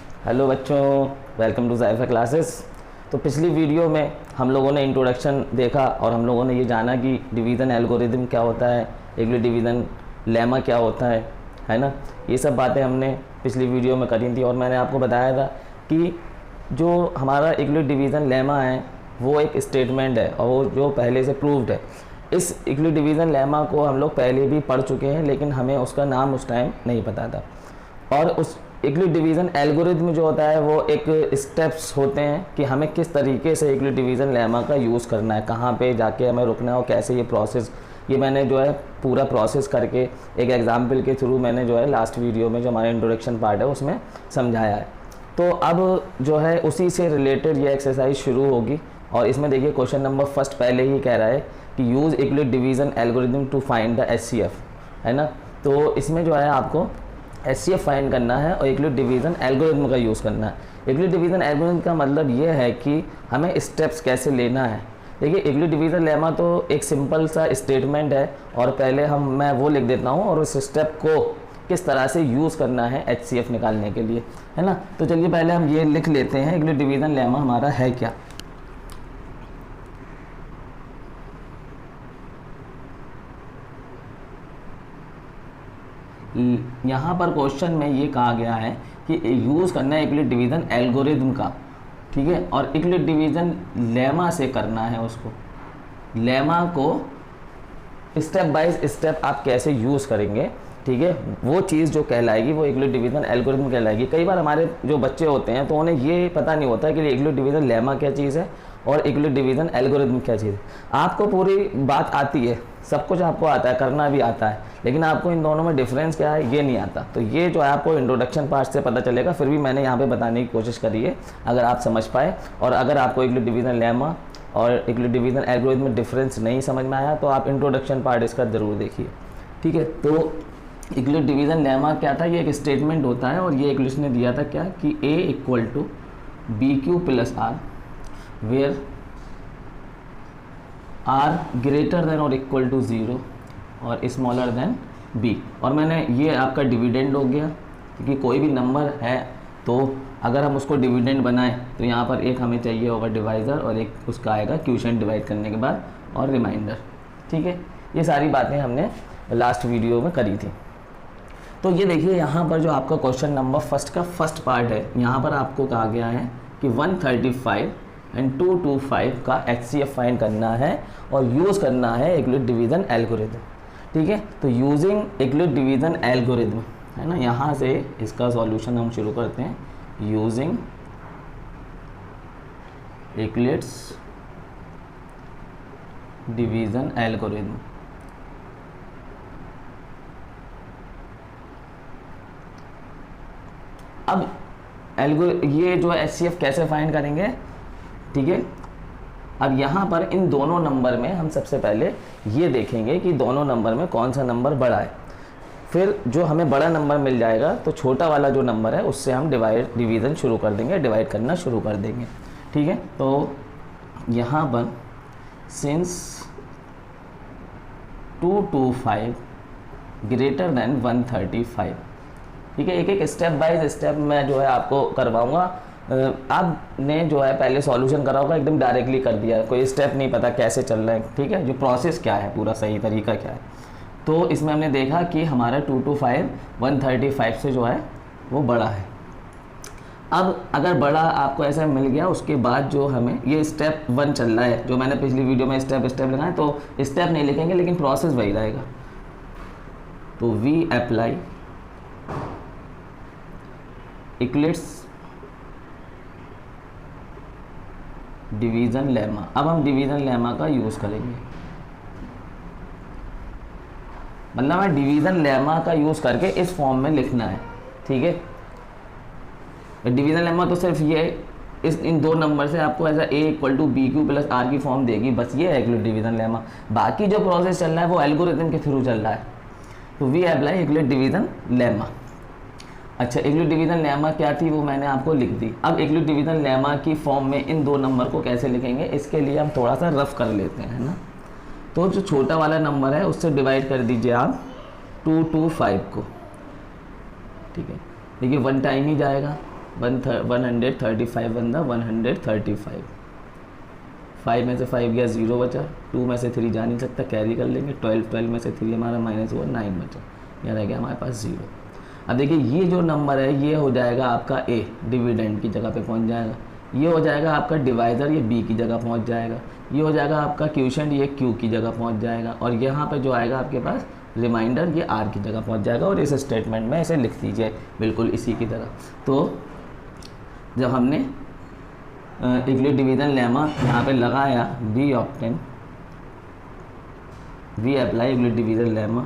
Hello बच्चों, welcome to ज़ायफा classes. तो पिछली वीडियो में हम लोगों ने इंट्रोडक्शन देखा और हम लोगों ने ये जाना कि डिवीज़न एल्गोरिदम क्या होता है, यूक्लिड डिवीज़न लेमा क्या होता है ना। ये सब बातें हमने पिछली वीडियो में करी थी और मैंने आपको बताया था कि जो हमारा यूक्लिड डिवीज़न लेमा है वो एक स्टेटमेंट है और वो जो पहले से प्रूव्ड है। इस यूक्लिड डिवीज़न लेमा को हम लोग पहले भी पढ़ चुके हैं, लेकिन हमें उसका नाम उस टाइम नहीं पता था। और उस यूक्लिड डिवीज़न एल्गोरिथम जो होता है वो एक स्टेप्स होते हैं कि हमें किस तरीके से यूक्लिड डिवीज़न लेमा का यूज़ करना है, कहाँ पे जाके हमें रुकना है और कैसे ये प्रोसेस, ये मैंने जो है पूरा प्रोसेस करके एक एग्जाम्पल के थ्रू मैंने जो है लास्ट वीडियो में जो हमारा इंट्रोडक्शन पार्ट है उसमें समझाया है। तो अब जो है उसी से रिलेटेड ये एक्सरसाइज शुरू होगी और इसमें देखिए क्वेश्चन नंबर फर्स्ट पहले ही कह रहा है कि use Euclid division algorithm to find the HCF, है ना। तो इसमें जो है आपको HCF फाइंड करना है और यूक्लिड डिवीज़न एल्गोरिथम का यूज़ करना है। यूक्लिड डिवीज़न एल्गोरिथम का मतलब ये है कि हमें स्टेप्स कैसे लेना है। देखिए यूक्लिड डिवीज़न लेमा तो एक सिंपल सा स्टेटमेंट है और पहले मैं वो लिख देता हूँ और उस स्टेप को किस तरह से यूज़ करना है HCF निकालने के लिए, है ना। तो चलिए पहले हम ये लिख लेते हैं यूक्लिड डिवीज़न लेमा हमारा है क्या। यहाँ पर क्वेश्चन में ये कहा गया है कि यूज़ करना है यूक्लिड डिवीज़न एल्गोरिथम का, ठीक है, और यूक्लिड डिवीज़न लेमा से करना है उसको। लेमा को स्टेप बाय स्टेप आप कैसे यूज़ करेंगे, ठीक है, वो चीज़ जो कहलाएगी वो यूक्लिड डिवीज़न एल्गोरिथम कहलाएगी। कई बार हमारे जो बच्चे होते हैं तो उन्हें ये पता नहीं होता कि यूक्लिड डिवीज़न लेमा क्या चीज़ है और यूक्लिड डिवीज़न एल्गोरिथम क्या चीज़ है। आपको पूरी बात आती है, सब कुछ आपको आता है, करना भी आता है, लेकिन आपको इन दोनों में डिफरेंस क्या है ये नहीं आता। तो ये जो है आपको इंट्रोडक्शन पार्ट से पता चलेगा, फिर भी मैंने यहाँ पे बताने की कोशिश करी है अगर आप समझ पाए। और अगर आपको यूक्लिड डिवीज़न लेमा और यूक्लिड डिवीज़न एल्गोरिथम में डिफरेंस नहीं समझ में आया तो आप इंट्रोडक्शन पार्ट इसका ज़रूर देखिए, ठीक है। तो यूक्लिड डिवीज़न लेमा क्या था, ये एक स्टेटमेंट होता है और ये इंग्लिश ने दिया था क्या कि A = BQ + R where R greater than और इक्वल टू 0 और स्मॉलर देन B। और मैंने ये आपका डिविडेंड हो गया क्योंकि कोई भी नंबर है तो अगर हम उसको डिविडेंड बनाएं तो यहाँ पर एक हमें चाहिए होगा डिवाइज़र और एक उसका आएगा क्वोशिएंट डिवाइड करने के बाद और रिमाइंडर, ठीक है। ये सारी बातें हमने लास्ट वीडियो में करी थी। तो ये देखिए यहाँ पर जो आपका क्वेश्चन नंबर फर्स्ट का फर्स्ट पार्ट है, यहाँ पर आपको कहा गया है कि 135 एंड 225 का HCF फाइंड करना है और यूज़ करना है यूक्लिड डिवीज़न एल्गोरिथम, ठीक है। तो यूजिंग यूक्लिड डिवीज़न एल्गोरिथम, है ना, यहाँ से इसका सॉल्यूशन हम शुरू करते हैं। यूजिंग यूक्लिड्स डिवीज़न एल्गोरिथम, अब ये जो है HCF कैसे फाइंड करेंगे, ठीक है। अब यहाँ पर इन दोनों नंबर में हम सबसे पहले ये देखेंगे कि दोनों नंबर में कौन सा नंबर बड़ा है। फिर जो हमें बड़ा नंबर मिल जाएगा तो छोटा वाला जो नंबर है उससे हम डिवीज़न शुरू कर देंगे, डिवाइड करना शुरू कर देंगे, ठीक है। तो यहाँ पर सिंस 225 ग्रेटर देन 135, ठीक है। एक एक स्टेप बाय स्टेप मैं जो है आपको करवाऊँगा। आपने जो है पहले सॉल्यूशन करा होगा, एकदम डायरेक्टली कर दिया, कोई स्टेप नहीं पता कैसे चल रहा है, ठीक है, जो प्रोसेस क्या है, पूरा सही तरीका क्या है। तो इसमें हमने देखा कि हमारा 225 135 से जो है वो बड़ा है। अब अगर बड़ा आपको ऐसा मिल गया उसके बाद जो हमें ये स्टेप 1 चल रहा है, जो मैंने पिछली वीडियो में स्टेप लिखा है, तो स्टेप नहीं लिखेंगे लेकिन प्रोसेस वही रहेगा। तो we apply Euclid's division lemma. अब हम डिवीज़न लेमा का यूज़ करेंगे, मतलब हमें डिवीज़न लेमा का यूज़ करके इस फॉर्म में लिखना है, ठीक है। डिवीज़न लेमा तो सिर्फ ये इन दो नंबर से आपको ऐसा A = BQ + R की फॉर्म देगी, बस ये है यूक्लिड डिवीज़न लेमा। बाकी जो प्रोसेस चल रहा है वो एल्गोरिथम के थ्रू चल रहा है। तो we apply Euclid division lemma. अच्छा, यूक्लिड डिवीज़न लेमा क्या थी वो मैंने आपको लिख दी। अब यूक्लिड डिवीज़न लेमा की फॉर्म में इन दो नंबर को कैसे लिखेंगे, इसके लिए हम थोड़ा सा रफ कर लेते हैं, है ना। तो जो छोटा वाला नंबर है उससे डिवाइड कर दीजिए आप 225 को, ठीक है। देखिए 1 टाइम ही जाएगा 135 बंदा 135, 5 में से 5 गया 0 बचा, 2 में से 3 जा नहीं सकता, कैरी कर लेंगे, 12 में से 3 हमारा माइनस हुआ, 9 बचा, यहाँ रह गया हमारे पास 0। अब देखिए ये जो नंबर है ये हो जाएगा आपका ए, डिविडेंड की जगह पे पहुँच जाएगा, ये हो जाएगा आपका डिवाइज़र, ये बी की जगह पहुँच जाएगा, ये हो जाएगा आपका क्यूशेंट, ये क्यू की जगह पहुँच जाएगा, और यहाँ पर जो आएगा आपके पास रिमाइंडर, ये आर की जगह पहुँच जाएगा। और इस स्टेटमेंट में इसे लिख दीजिए बिल्कुल इसी की तरह। तो जब हमने यूक्लिड डिवीजन लेमा यहाँ पे लगाया, we obtain, we apply Euclid division lemma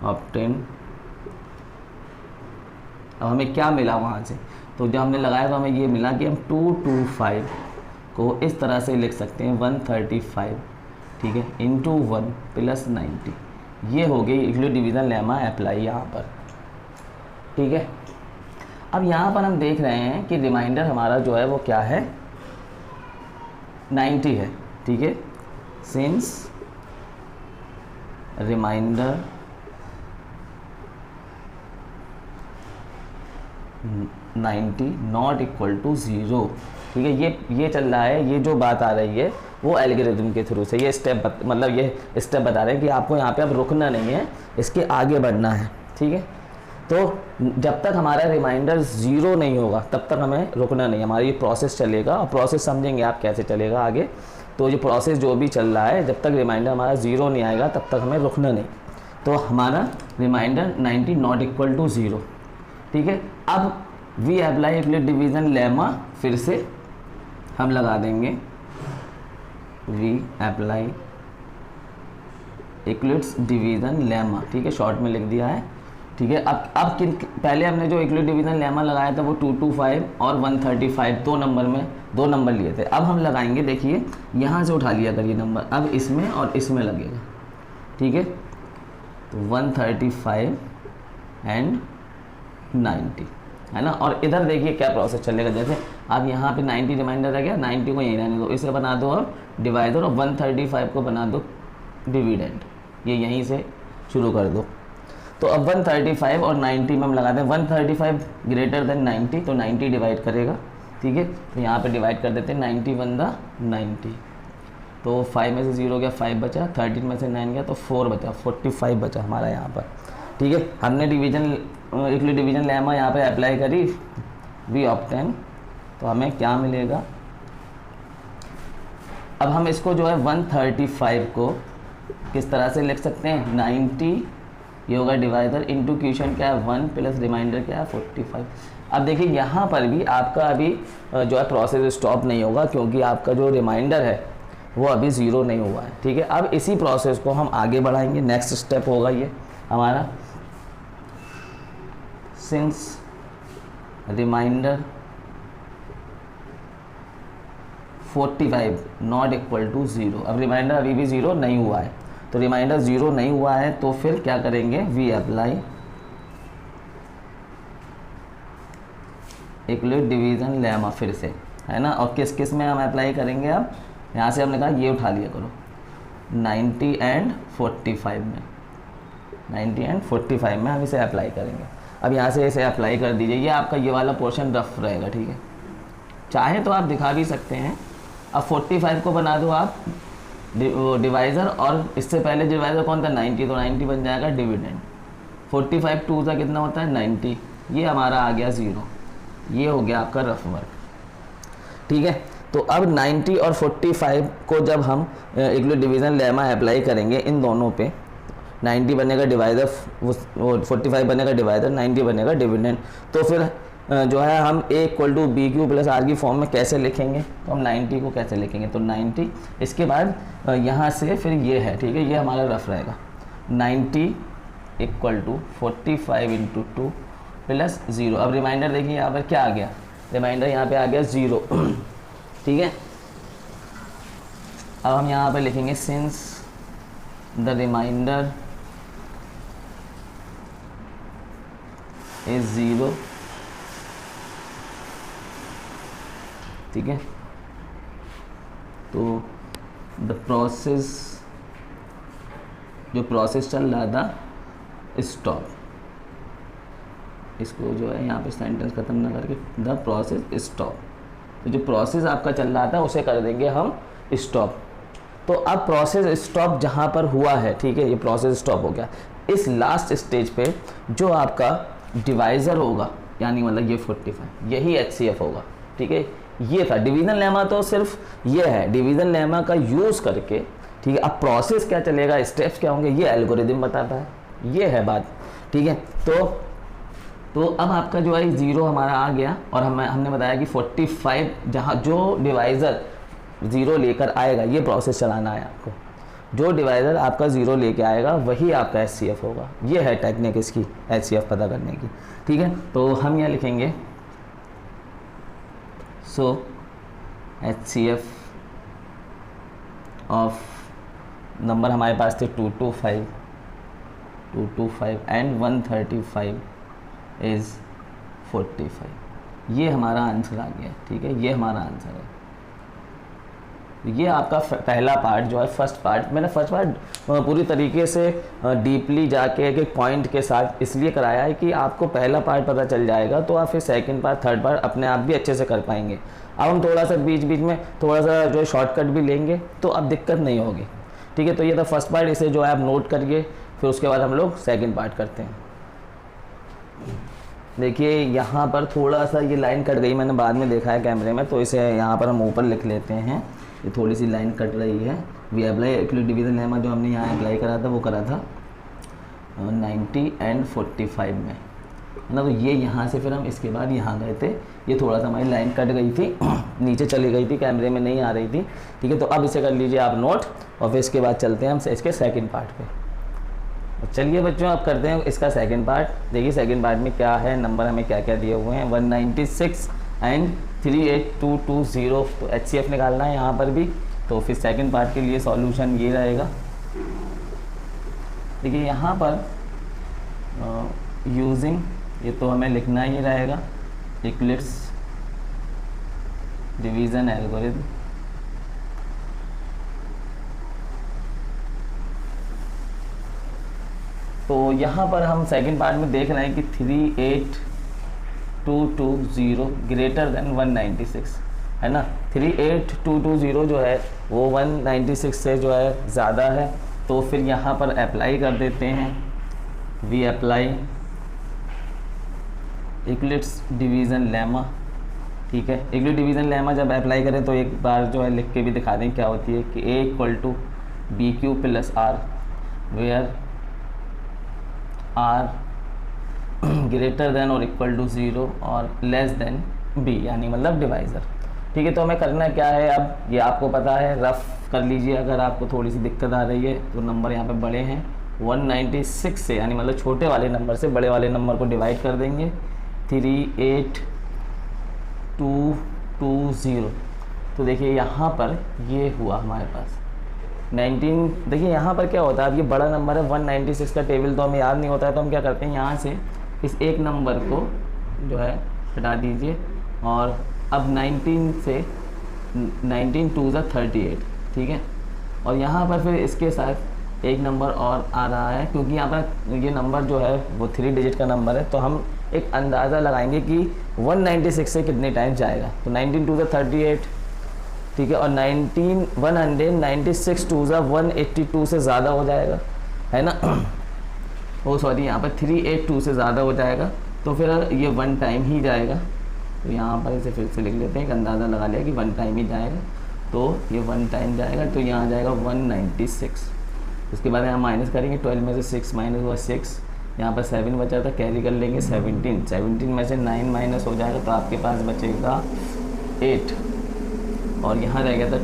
obtain, अब हमें क्या मिला वहाँ से, तो जब हमने लगाया तो हमें ये मिला कि हम 225 को इस तरह से लिख सकते हैं 135, ठीक है, इंटू 1 प्लस 90, ये हो गई यूक्लिड डिवीजन लेमा अप्लाई यहाँ पर, ठीक है। अब यहाँ पर हम देख रहे हैं कि रिमाइंडर हमारा जो है वो क्या है, 90 है, ठीक है। Since remainder 90 not equal to 0, ठीक है। ये चल रहा है, ये जो बात आ रही है वो एल्गोरिथम के थ्रू से, ये स्टेप मतलब ये स्टेप बता रहे हैं कि आपको यहाँ पे अब रुकना नहीं है, इसके आगे बढ़ना है, ठीक है। तो जब तक हमारा रिमाइंडर 0 नहीं होगा तब तक हमें रुकना नहीं, हमारी ये प्रोसेस चलेगा, और प्रोसेस समझेंगे आप कैसे चलेगा आगे। तो ये प्रोसेस जो भी चल रहा है, जब तक रिमाइंडर हमारा 0 नहीं आएगा तब तक हमें रुकना नहीं। तो हमारा रिमाइंडर 90 नॉट इक्वल टू 0, ठीक है। अब we apply Euclid division lemma, फिर से हम लगा देंगे we apply Euclid's division lemma, ठीक है, शॉर्ट में लिख दिया है, ठीक है। अब पहले हमने जो यूक्लिड डिवीजन लेमा लगाया था वो 225 और 135 दो नंबर लिए थे। अब हम लगाएंगे, देखिए यहाँ से उठा लिया करिए नंबर, अब इसमें और इसमें लगेगा, ठीक है। तो 135 एंड 90, है ना। और इधर देखिए क्या प्रोसेस चलेगा, जैसे अब यहाँ पे 90 रिमाइंडर रह गया, 90 को यहीं रहने दो, इसे बना दो अब डिवाइडर, और 135 को बना दो डिविडेंड, ये यहीं से शुरू कर दो। तो अब 135 और 90 में हम लगाते हैं, 135 ग्रेटर देन 90, तो 90 डिवाइड करेगा, ठीक है। तो यहाँ पे डिवाइड कर देते हैं, 90 बंदा 90, तो 5 में से 0 गया, 5 बचा, 13 में से 9 गया तो 4 बचा, 45 बचा हमारा यहाँ पर, ठीक है। हमने यूक्लिड डिवीजन लेमा यहाँ पे अप्लाई करी, वी ऑब्टेन, तो हमें क्या मिलेगा, अब हम इसको जो है 135 को किस तरह से लिख सकते हैं, 90 ये होगा डिवाइडर इंटू क्वेश्चन क्या है 1 प्लस रिमाइंडर क्या है 45। अब देखिए यहाँ पर भी आपका अभी जो है प्रोसेस स्टॉप नहीं होगा, क्योंकि आपका जो रिमाइंडर है वो अभी 0 नहीं हुआ है, ठीक है। अब इसी प्रोसेस को हम आगे बढ़ाएंगे, नेक्स्ट स्टेप होगा ये हमारा, since remainder 45 not equal to 0, अब रिमाइंडर अभी भी 0 नहीं हुआ है, तो रिमाइंडर 0 नहीं हुआ है तो फिर क्या करेंगे, we apply Euclid division lemma, फिर से, है ना। और किस किस में हम अप्लाई करेंगे, अब यहाँ से हमने कहा ये उठा लिया करो, 90 एंड 45 में, 90 एंड 45 में हम इसे अप्लाई करेंगे। अब यहाँ से इसे अप्लाई कर दीजिए, ये आपका ये वाला पोर्शन रफ रहेगा, ठीक है। चाहे तो आप दिखा भी सकते हैं, अब 45 को बना दो आप डिवाइज़र, और इससे पहले डिवाइज़र कौन था 90, तो 90 बन जाएगा डिविडेंड, 45 2 का कितना होता है 90, ये हमारा आ गया 0, ये हो गया आपका रफ वर्क, ठीक है। तो अब 90 और 45 को जब हम यूक्लिड डिवीजन लेमा अप्लाई करेंगे इन दोनों पे, 90 बनेगा डिवाइज़र, 45 बनेगा डिवाइज़र, 90 बनेगा डिविडेंड, तो फिर जो है हम a equal to B Q plus R की फॉर्म में कैसे लिखेंगे, तो हम 90 को कैसे लिखेंगे, तो 90 इसके बाद यहाँ से फिर ये है, ठीक है, ये हमारा रफ रहेगा, 90 इक्वल टू 45 इंटू 2 प्लस 0। अब रिमाइंडर देखिए यहाँ पर क्या आ गया, रिमाइंडर यहाँ पे आ गया 0, ठीक है। अब हम यहाँ पर लिखेंगे सिंस द रिमाइंडर इज 0, ठीक है, तो द प्रोसेस, जो प्रोसेस चल रहा था स्टॉप, इसको जो है यहाँ पे सेंटेंस ख़त्म ना करके द प्रोसेस स्टॉप, तो जो प्रोसेस आपका चल रहा था उसे कर देंगे हम स्टॉप। तो अब प्रोसेस स्टॉप जहाँ पर हुआ है, ठीक है, ये प्रोसेस स्टॉप हो गया। इस लास्ट स्टेज पे जो आपका डिवाइज़र होगा, यानी मतलब ये 45, यही HCF होगा, ठीक है। ये था डिवीज़न लेमा, तो सिर्फ ये है डिवीज़न लेमा का यूज़ करके, ठीक है। अब प्रोसेस क्या चलेगा, स्टेप्स क्या होंगे, ये एल्गोरिदम बताता है, ये है बात, ठीक है। तो अब आपका जो है 0 हमारा आ गया, और हमने बताया कि 45 जहाँ जो डिवाइज़र 0 लेकर आएगा, ये प्रोसेस चलाना है आपको। जो डिवाइज़र आपका 0 लेके आएगा वही आपका HCF होगा। ये है टेक्निक इसकी HCF पता करने की, ठीक है। तो हम यहाँ लिखेंगे सो HCF ऑफ नंबर हमारे पास थे 225 एंड 135 इज़ 45। ये हमारा आंसर आ गया, ठीक है, ये हमारा आंसर है। ये आपका पहला पार्ट जो है, फर्स्ट पार्ट, मैंने फर्स्ट पार्ट पूरी तरीके से डीपली जाके एक पॉइंट के साथ इसलिए कराया है कि आपको पहला पार्ट पता चल जाएगा, तो आप फिर सेकंड पार्ट, थर्ड पार्ट अपने आप भी अच्छे से कर पाएंगे। अब हम थोड़ा सा बीच बीच में थोड़ा सा जो शॉर्टकट भी लेंगे, तो अब दिक्कत नहीं होगी, ठीक है। तो ये था फर्स्ट पार्ट, इसे जो है आप नोट करिए, फिर उसके बाद हम लोग सेकेंड पार्ट करते हैं। देखिए यहाँ पर थोड़ा सा ये लाइन कट गई, मैंने बाद में देखा है कैमरे में, तो इसे यहाँ पर हम ऊपर लिख लेते हैं। ये थोड़ी सी लाइन कट रही है। We apply actually division lemma जो हमने यहाँ अप्लाई करा था वो करा था 90 एंड 45 में, ना। तो ये यहाँ से फिर हम इसके बाद यहाँ गए थे, ये थोड़ा सा हमारी लाइन कट गई थी नीचे चली गई थी, कैमरे में नहीं आ रही थी, ठीक है। तो अब इसे कर लीजिए आप नोट, और फिर इसके बाद चलते हैं हम इसके सेकेंड पार्ट पे। चलिए बच्चों, अब करते हैं इसका सेकंड पार्ट। देखिए सेकंड पार्ट में क्या है, नंबर हमें क्या क्या दिए हुए हैं, 196 एंड 38220, तो HCF निकालना है यहाँ पर भी। तो फिर सेकंड पार्ट के लिए सॉल्यूशन ये रहेगा। देखिए यहाँ पर यूजिंग, ये तो हमें लिखना ही रहेगा, इक्लिप्स डिवीज़न एल्गोरिथम। तो यहाँ पर हम सेकंड पार्ट में देख रहे हैं कि 38220 ग्रेटर देन 196 है ना। 38220 जो है वो 196 से जो है ज़्यादा है, तो फिर यहाँ पर अप्लाई कर देते हैं, we apply Euclid's division lemma, ठीक है। इक्लिप्स डिवीज़न लेमा जब अप्लाई करें तो एक बार जो है लिख के भी दिखा दें क्या होती है कि A = BQ + R where R greater than और इक्वल टू 0 और लेस देन B, यानी मतलब डिवाइज़र, ठीक है। तो हमें करना क्या है, अब ये आपको पता है, रफ कर लीजिए। अगर आपको थोड़ी सी दिक्कत आ रही है तो नंबर यहाँ पे बड़े हैं, 196 से यानी मतलब छोटे वाले नंबर से बड़े वाले नंबर को डिवाइड कर देंगे, 38220। तो देखिए यहाँ पर ये हुआ हमारे पास 19। देखिए यहाँ पर क्या होता है, अब ये बड़ा नंबर है 196 का टेबल तो हमें याद नहीं होता है, तो हम क्या करते हैं, यहाँ से इस एक नंबर को जो है हटा दीजिए, और अब 19 से 19 2 ज़ा 38, ठीक है। और यहाँ पर फिर इसके साथ एक नंबर और आ रहा है, क्योंकि यहाँ पर ये नंबर जो है वो 3 डिजिट का नंबर है, तो हम एक अंदाज़ा लगाएंगे कि 196 से कितने टाइम जाएगा। तो 19 2 ज़ा 38, ठीक है, और 196 2 ज़ा 182 से ज़्यादा हो जाएगा, है ना। ओ सॉरी, यहाँ पर 382 से ज़्यादा हो जाएगा, तो फिर ये 1 टाइम ही जाएगा। तो यहाँ पर इसे फिर से लिख लेते हैं, एक अंदाज़ा लगा लिया कि 1 टाइम ही जाएगा, तो ये 1 टाइम जाएगा, तो यहाँ आ जाएगा 196। उसके बाद यहाँ माइनस करेंगे, 12 में से 6 माइनस हुआ 6, यहाँ पर 7 बचा था, कैरी कर लेंगे 17 में से 9 माइनस हो जाएगा, तो आपके पास बचेगा 8, और यहाँ रह गया था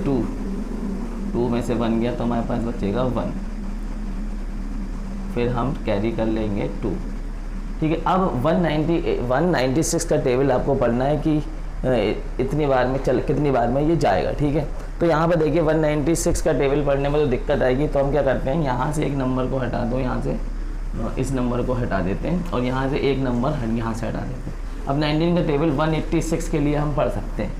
2 में से 1 गया, तो हमारे पास बचेगा 1, फिर हम कैरी कर लेंगे 2, ठीक है। अब 196 का टेबल आपको पढ़ना है कि इतनी बार में कितनी बार में ये जाएगा, ठीक है। तो यहाँ पर देखिए 196 का टेबल पढ़ने में तो दिक्कत आएगी, तो हम क्या करते हैं, यहाँ से एक नंबर को हटा दो, यहाँ से इस नंबर को हटा देते हैं, और यहाँ से एक नंबर यहाँ से हटा देते हैं। अब 19 का टेबल 186 के लिए हम पढ़ सकते हैं,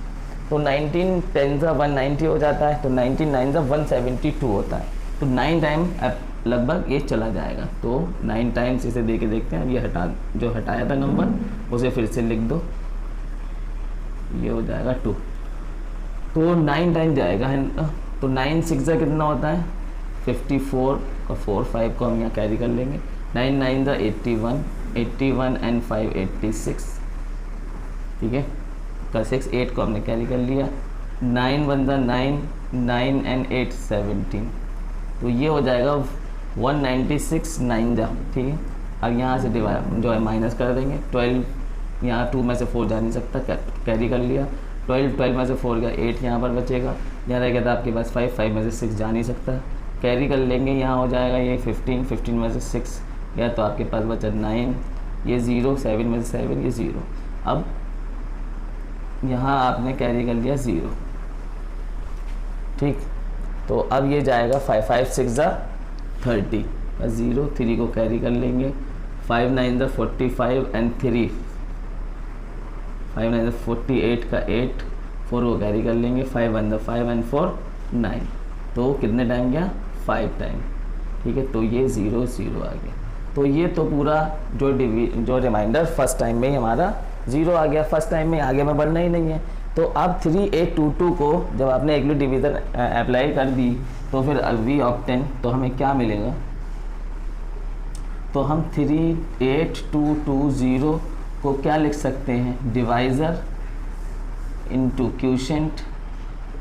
तो 19 10 ज़ा 190 हो जाता है, तो 19 9 ज़ा 172 होता है, तो 9 टाइम लगभग ये चला जाएगा। तो 9 टाइम्स इसे दे के देखते हैं। अब ये जो हटाया था नंबर उसे फिर से लिख दो, ये हो जाएगा 2। तो 9 टाइम जाएगा है ना। तो 9 6 कितना होता है 54 और 4 5 को हम यहाँ कैरी कर लेंगे। 9 9 81, 81 एंड 5 86, ठीक है। का 6 8 को हमने कैरी कर लिया। 9 1 9, 9 एंड 8 17, तो ये हो जाएगा 196 9 जा, ठीक है। अब यहाँ से डिवाइड जो है माइनस कर देंगे। 12 यहाँ 2 में से 4 जा नहीं सकता, कैरी कर लिया। 12 में से 4 गया, 8 यहाँ पर बचेगा। यहाँ रह गया था आपके पास 5 में से 6 जा नहीं सकता, कैरी कर लेंगे। यहाँ हो जाएगा ये 15 में से 6 गया तो आपके पास बचा 9, ये 0, 7 में से 7 ये 0। अब यहाँ आपने कैरी कर लिया 0, ठीक। तो अब ये जाएगा 5 5 6 30, 0 3 को कैरी कर लेंगे। 5 9 45 एंड 3, 5 9 48 का 8, 4 को कैरी कर लेंगे। 5 1 5 एंड 4 9, तो कितने टाइम गया 5 टाइम, ठीक है। तो ये 0 0 आ गया। तो ये तो पूरा जो रिमाइंडर फर्स्ट टाइम में ही हमारा 0 आ गया, फर्स्ट टाइम में आगे में बढ़ना ही नहीं है। तो अब 3822 को जब आपने एक डिवीज़न अप्लाई कर दी तो फिर वी ऑप्टेन, तो हमें क्या मिलेगा, तो हम 38220 को क्या लिख सकते हैं, divisor into quotient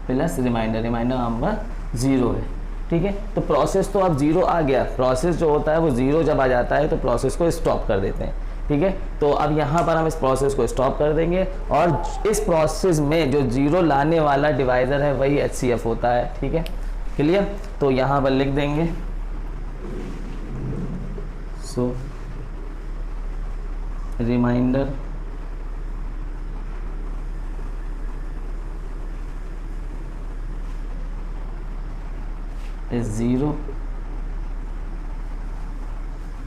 plus remainder, remainder number 0 है, ठीक है। तो प्रोसेस तो अब 0 आ गया, प्रोसेस जो होता है वो 0 जब आ जाता है तो प्रोसेस को स्टॉप कर देते हैं, ठीक है। तो अब यहाँ पर हम इस प्रोसेस को स्टॉप कर देंगे और इस प्रोसेस में जो 0 लाने वाला डिवाइज़र है वही HCF होता है, ठीक है, क्लियर। तो यहाँ पर लिख देंगे so remainder is 0,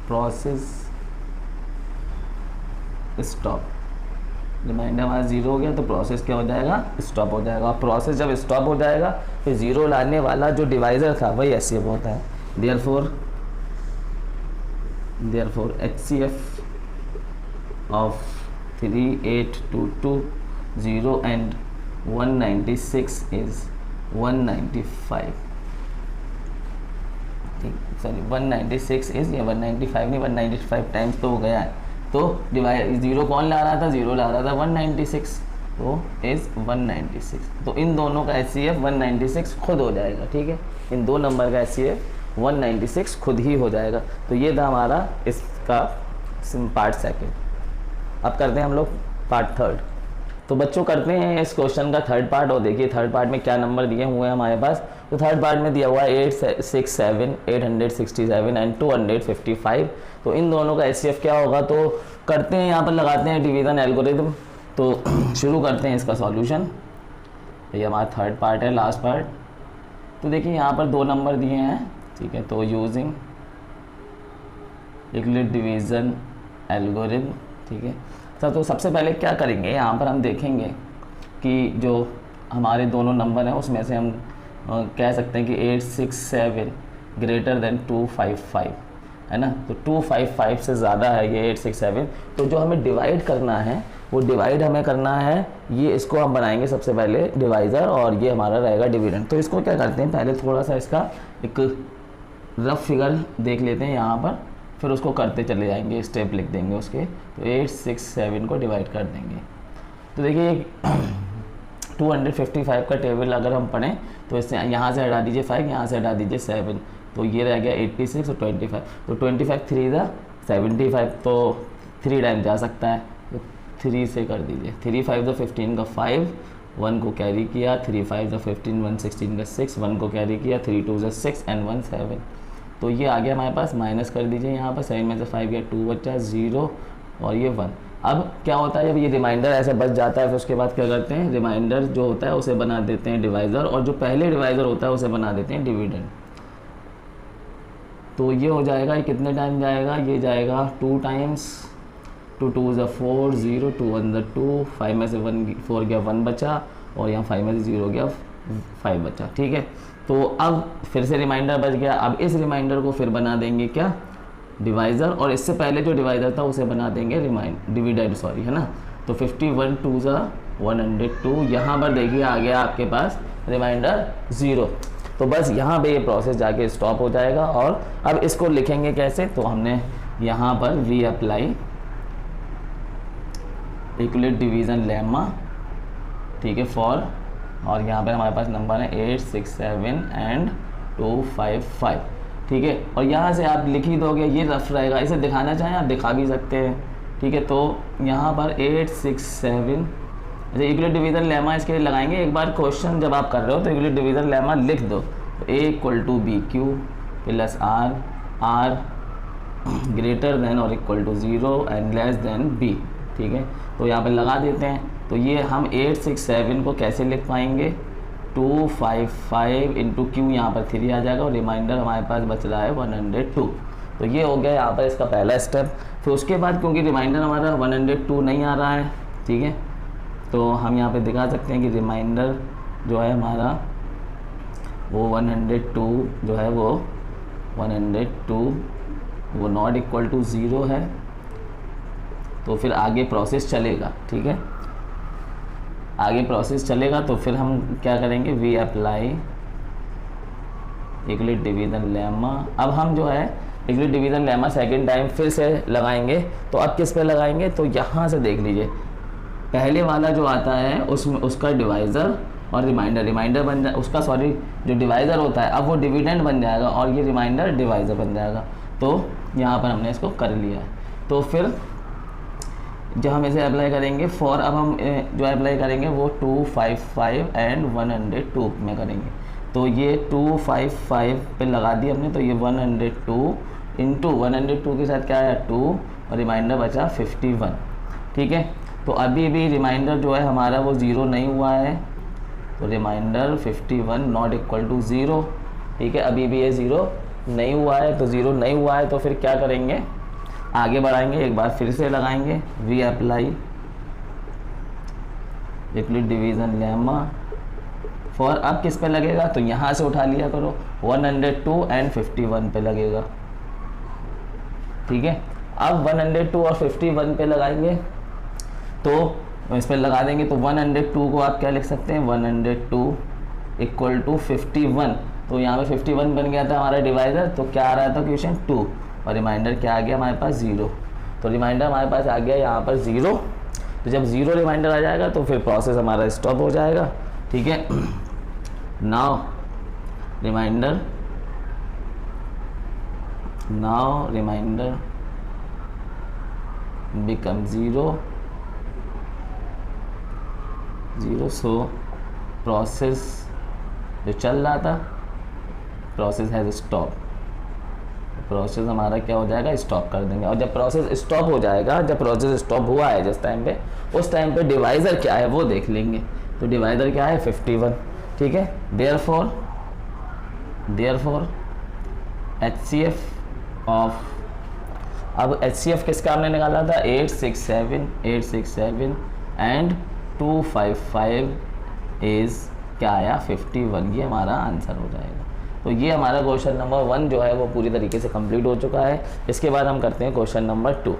process stop. Remainder हमारा 0 हो गया तो प्रोसेस क्या हो जाएगा, स्टॉप हो जाएगा। और प्रोसेस जब स्टॉप हो जाएगा फिर 0 लाने वाला जो डिवाइज़र था वही HCF होता है। Therefore HCF of 38220 and 196 is 195, ठीक, सॉरी 196 इज, ये 195 नहीं 195 टाइम्स तो हो गया है। तो डिवाइड 0 कौन ला रहा था, 0 ला रहा था 196, तो इज़ 196। तो इन दोनों का HCF 196 खुद हो जाएगा, ठीक है। इन दो नंबर का HCF 196 खुद ही हो जाएगा। तो ये था हमारा इसका पार्ट सेकंड। अब करते हैं हम लोग पार्ट थर्ड। तो बच्चों करते हैं इस क्वेश्चन का थर्ड पार्ट और देखिए थर्ड पार्ट में क्या नंबर दिए हुए हैं हमारे पास। तो थर्ड पार्ट में दिया हुआ है 867, 867 एंड 255। तो इन दोनों का HCF क्या होगा, तो करते हैं, यहाँ पर लगाते हैं डिवीज़न एल्गोरिथम। तो शुरू करते हैं इसका सॉल्यूशन। ये हमारा थर्ड पार्ट है, लास्ट पार्ट। तो देखिए यहाँ पर 2 नंबर दिए हैं, ठीक है। तो यूजिंग यूक्लिड डिवीज़न एल्गोरिथम, ठीक है। तो सबसे पहले क्या करेंगे, यहाँ पर हम देखेंगे कि जो हमारे दोनों नंबर हैं उसमें से हम कह सकते हैं कि 867 ग्रेटर देन 255 है ना। तो 255 से ज़्यादा है ये 867। तो जो हमें डिवाइड करना है वो डिवाइड हमें करना है, ये इसको हम बनाएंगे सबसे पहले डिवाइज़र और ये हमारा रहेगा डिविडेंड। तो इसको क्या करते हैं, पहले थोड़ा सा इसका एक रफ फिगर देख लेते हैं यहाँ पर, फिर उसको करते चले जाएंगे, स्टेप लिख देंगे उसके। तो 867 को डिवाइड कर देंगे। तो देखिए 255 का टेबल अगर हम पढ़ें तो इससे यहाँ से हटा दीजिए 5, यहाँ से हटा दीजिए 7, तो ये रह गया 86 और 25। तो 25 3 दा 75, तो 3 टाइम जा सकता है, तो 3 से कर दीजिए। 3 5 दा 15 का 5, 1 को कैरी किया। 3 5 दा 15, 1 16 का 6, 1 को कैरी किया। 3 2 दा 6 एंड 1 7। तो ये आ गया हमारे पास, माइनस कर दीजिए यहाँ पर। 7 में से 5 गया, 2 बचा, 0 और ये 1। अब क्या होता है, जब ये रिमाइंडर ऐसे बच जाता है फिर उसके बाद क्या करते हैं, रिमाइंडर जो होता है उसे बना देते हैं डिवाइज़र, और जो पहले डिवाइज़र होता है उसे बना देते हैं डिविडेंड। तो ये हो जाएगा, ये कितने टाइम जाएगा, ये जाएगा 2 टाइम्स। 2 2 ज़ा 4, 0, 2 1 ज़ा 2, 5 में से 1 4 गया, 1 बचा, और यहाँ 5 में से 0 गया, 5 बचा, ठीक है। तो अब फिर से रिमाइंडर बच गया। अब इस रिमाइंडर को फिर बना देंगे क्या, डिवाइज़र, और इससे पहले जो डिवाइज़र था उसे बना देंगे डिविडेंड, सॉरी, है ना। तो 51 2 ज़ा 102, यहाँ पर देखिए आ गया आपके पास रिमाइंडर 0। तो बस यहाँ पे ये प्रोसेस जाके स्टॉप हो जाएगा। और अब इसको लिखेंगे कैसे, तो हमने यहाँ पर we apply Euclid division lemma, ठीक है, फॉर, और यहाँ पर हमारे पास नंबर है 8 6 7 एंड 255, ठीक है। और यहाँ से आप लिख ही दोगे, ये रफ रहेगा, इसे दिखाना चाहें आप दिखा भी सकते हैं, ठीक है। तो यहाँ पर 8 6 7 इक्वलेट डिवीज़न लेमा इसके लिए लगाएंगे। एक बार क्वेश्चन जब आप कर रहे हो तो इक्वलेट डिवीज़न लेमा लिख दो, तो A equal to B Q plus R greater than और equal to 0 and less than B, ठीक है। तो यहाँ पे लगा देते हैं। तो ये हम 8 6 7 को कैसे लिख पाएंगे, 255 इंटू क्यू, यहाँ पर 3 आ जाएगा और रिमाइंडर हमारे पास बच रहा है 102। तो ये हो गया यहाँ पर इसका पहला स्टेप। फिर उसके बाद क्योंकि रिमाइंडर हमारा 102 नहीं आ रहा है, ठीक है, तो हम यहाँ पे दिखा सकते हैं कि रिमाइंडर जो है हमारा वो 102 जो है वो 102 वो नॉट इक्वल टू 0 है। तो फिर आगे प्रोसेस चलेगा, ठीक है, आगे प्रोसेस चलेगा। तो फिर हम क्या करेंगे, we apply Euclid division lemma. अब हम जो है इक्वलेट डिवीज़न लेमा सेकेंड टाइम फिर से लगाएंगे। तो अब किस पे लगाएंगे, तो यहाँ से देख लीजिए, पहले वाला जो आता है उसमें उसका डिवाइज़र और रिमाइंडर बन जाए, उसका सॉरी जो डिवाइज़र होता है अब वो डिविडेंड बन जाएगा और ये रिमाइंडर डिवाइज़र बन जाएगा। तो यहाँ पर हमने इसको कर लिया है। तो फिर जब हम इसे अप्लाई करेंगे फॉर, अब हम जो अप्लाई करेंगे वो 255 एंड 102 में करेंगे। तो ये 255 पे लगा दिया हमने, तो ये 102 इंटू 102 के साथ क्या आया 2 और रिमाइंडर बचा 51, ठीक है। तो अभी भी रिमाइंडर जो है हमारा वो 0 नहीं हुआ है, तो रिमाइंडर 51 नॉट इक्वल टू 0, ठीक है, अभी भी ये 0 नहीं हुआ है। तो 0 नहीं हुआ है तो फिर क्या करेंगे, आगे बढ़ाएंगे, एक बार फिर से लगाएंगे we apply Euclid division lemma for, अब किस पे लगेगा, तो यहाँ से उठा लिया करो 102 एंड 51 पे लगेगा, ठीक है। अब 102 और 51 पे लगाएंगे, तो इस पर लगा देंगे। तो 102 को आप क्या लिख सकते हैं, 102 इक्वल टू 51, तो यहाँ पे 51 बन गया था हमारा डिवाइज़र। तो क्या आ रहा था क्वेश्चन 2 और रिमाइंडर क्या आ गया हमारे पास 0। तो रिमाइंडर हमारे पास आ गया यहाँ पर 0। तो जब 0 रिमाइंडर आ जाएगा तो फिर प्रोसेस हमारा स्टॉप हो जाएगा, ठीक है। Now remainder become 0, so process जो चल रहा था प्रोसेस हैज़ स्टॉप, प्रोसेस हमारा क्या हो जाएगा, स्टॉप कर देंगे। और जब प्रोसेस स्टॉप हो जाएगा, जब प्रोसेस स्टॉप हुआ है जिस टाइम पे, उस टाइम पे डिवाइज़र क्या है वो देख लेंगे। तो डिवाइज़र क्या है 51, ठीक है। देयरफॉर HCF ऑफ, अब HCF किसका हमने निकाला था 867 एंड 255 इज़ क्या आया 51, ये हमारा आंसर हो जाएगा। तो ये हमारा क्वेश्चन नंबर 1 जो है वो पूरी तरीके से कंप्लीट हो चुका है। इसके बाद हम करते हैं क्वेश्चन नंबर 2।